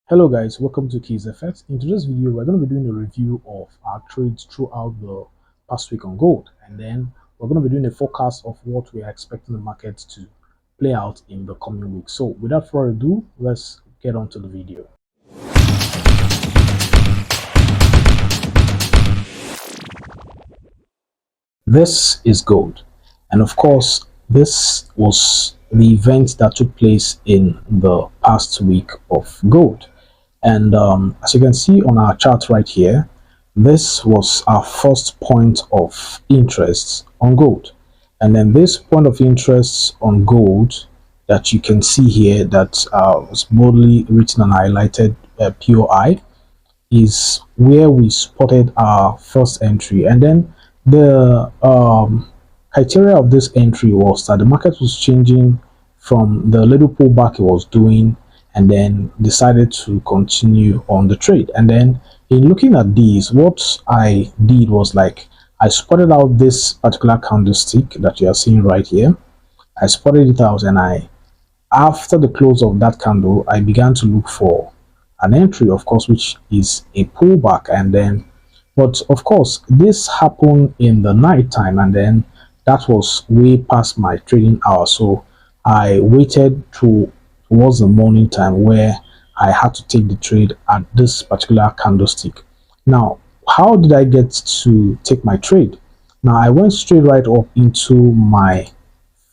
Hello guys, welcome to Keys Effects. In today's video, we're going to be doing a review of our trades throughout the past week on gold, and then we're going to be doing a forecast of what we are expecting the market to play out in the coming week. So without further ado, let's get on to the video. This is gold, and of course this was the event that took place in the past week of gold. And as you can see on our chart right here, this was our first point of interest on gold. And then this point of interest on gold that you can see here that was boldly written and highlighted POI is where we spotted our first entry. And then the criteria of this entry was that the market was changing from the little pullback it was doing and then decided to continue on the trade. And then in looking at these, what I did was like I spotted out this particular candlestick that you are seeing right here. I spotted it out, and after the close of that candle, I began to look for an entry, of course, which is a pullback. And then but of course this happened in the night time, and then that was way past my trading hour, so I waited towards the morning time where I had to take the trade at this particular candlestick. Now, how did I get to take my trade? Now, I went straight right up into my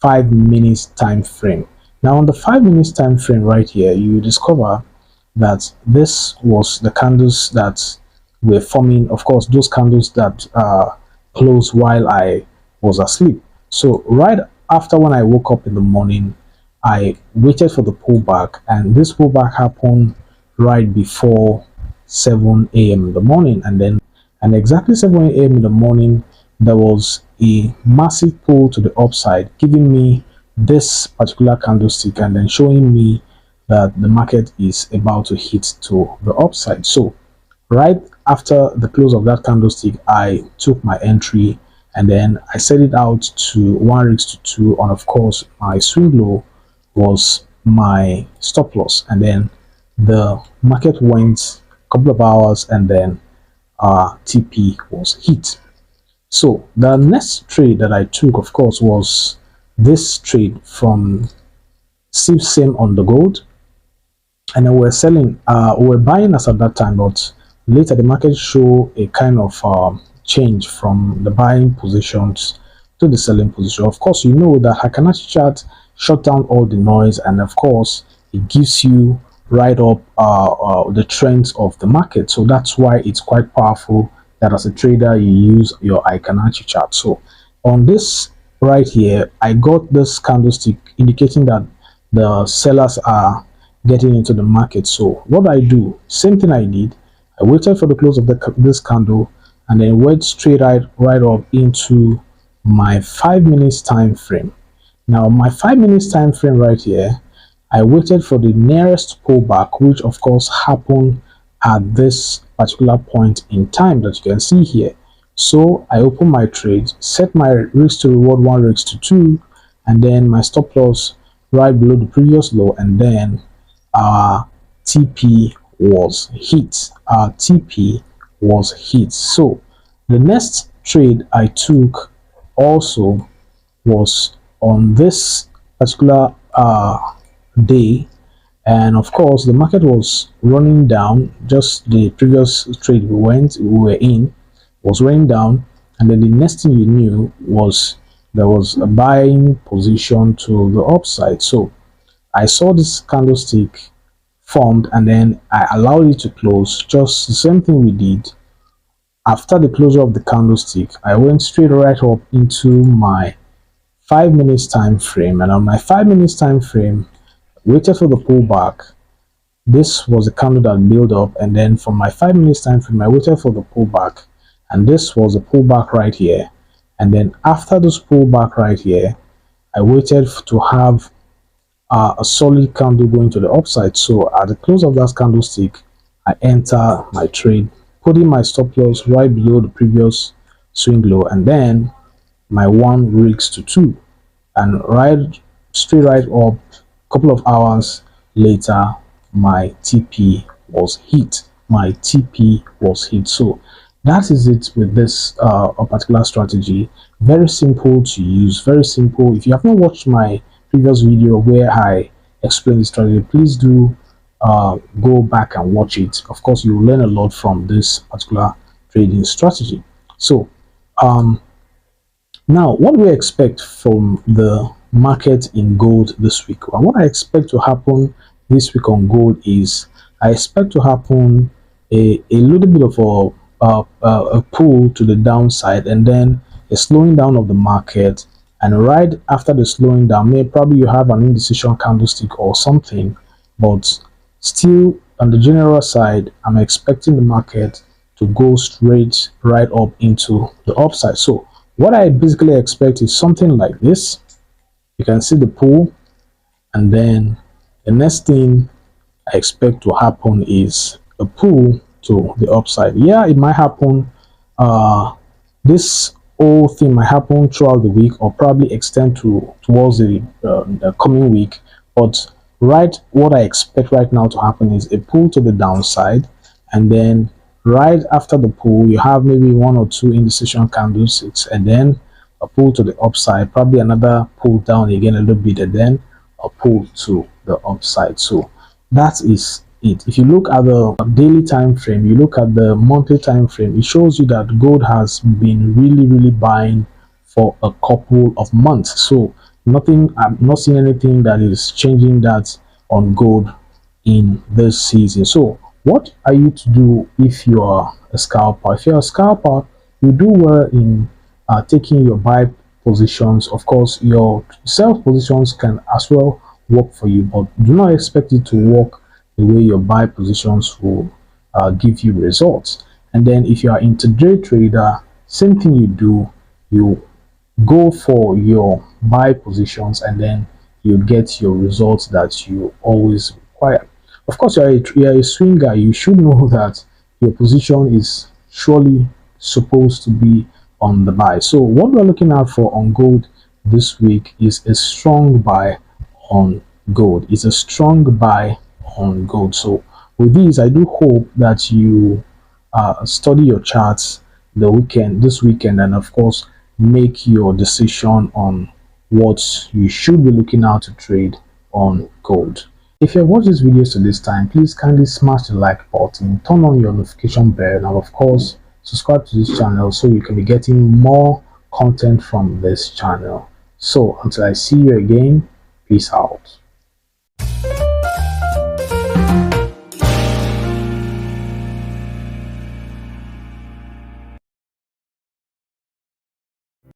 5 minutes time frame. Now, on the 5 minutes time frame right here, you discover that this was the candles that were forming, of course, those candles that closed while I was asleep. So right after, when I woke up in the morning, I waited for the pullback, and this pullback happened right before 7 a.m. in the morning. And exactly 7 a.m. in the morning, there was a massive pull to the upside, giving me this particular candlestick and then showing me that the market is about to hit to the upside. So right after the close of that candlestick, I took my entry, and then I set it out to 1 rigs to 2, and of course my swing low was my stop loss. And then the market went a couple of hours, and then our TP was hit. So the next trade that I took, of course, was this trade from same on the gold, and we were selling, we were buying as at that time, but later the market showed a kind of change from the buying positions to the selling position. Of course, you know that Fibonacci chart shut down all the noise, and of course it gives you right up the trends of the market. So that's why it's quite powerful that as a trader you use your Fibonacci chart. So on this right here, I got this candlestick indicating that the sellers are getting into the market. So what I do, same thing I did, I waited for the close of this candle, and then went straight right up into my 5 minutes time frame. Now, my 5 minutes time frame right here, I waited for the nearest pullback, which of course happened at this particular point in time that you can see here. So I opened my trade, set my risk to reward 1 rigs to 2, and then my stop loss right below the previous low, and then our TP was hit. Our TP was hit. So the next trade I took also was on this particular day, and of course the market was running down. Just the previous trade we were in was running down, and then the next thing you knew was there was a buying position to the upside. So I saw this candlestick formed, and then I allowed it to close. Just the same thing we did after the closure of the candlestick. I went straight right up into my 5 minutes time frame, and on my 5 minutes time frame, waited for the pullback. This was a candle that built up, and then from my 5 minutes time frame, I waited for the pullback, and this was a pullback right here. And then after this pullback right here, I waited to have a solid candle going to the upside. So at the close of that candlestick, I enter my trade, putting my stop loss right below the previous swing low, and then my 1 rigs to 2, and straight right up a couple of hours later, my TP was hit, my TP was hit. So that is it with this a particular strategy. Very simple to use, very simple. If you have not watched my previous video where I explain the strategy, please do go back and watch it. Of course, you will learn a lot from this particular trading strategy. So now, what do we expect from the market in gold this week? And what I expect to happen this week on gold is I expect to happen a little bit of a pull to the downside, and then a slowing down of the market. And right after the slowing down, maybe probably you have an indecision candlestick or something, but still on the general side, I'm expecting the market to go straight right up into the upside. So what I basically expect is something like this. You can see the pull, and then the next thing I expect to happen is a pull to the upside. Yeah, it might happen. This whole thing might happen throughout the week, or probably extend towards the coming week. But what I expect right now to happen is a pull to the downside, and then right after the pull, you have maybe one or two indecision candlesticks, and then a pull to the upside, probably another pull down again a little bit, and then a pull to the upside. So that is it. If you look at the daily time frame, you look at the monthly time frame, it shows you that gold has been really buying for a couple of months. So I'm not seeing anything that is changing that on gold in this season. So what are you to do if you are a scalper? If you're a scalper, you do well in taking your buy positions. Of course, your sell positions can as well work for you, but do not expect it to work the way your buy positions will give you results. And then if you are intraday trader, same thing you do, you go for your buy positions, and then you get your results that you always require. Of course, you're a swinger. You should know that your position is surely supposed to be on the buy. So what we're looking out for on gold this week is a strong buy on gold. It's a strong buy on gold. So with these, I do hope that you study your charts this weekend, and of course make your decision on what you should be looking out to trade on gold. If you have watched this video to this time, please kindly smash the like button, turn on your notification bell, and of course subscribe to this channel so you can be getting more content from this channel. So until I see you again, peace out.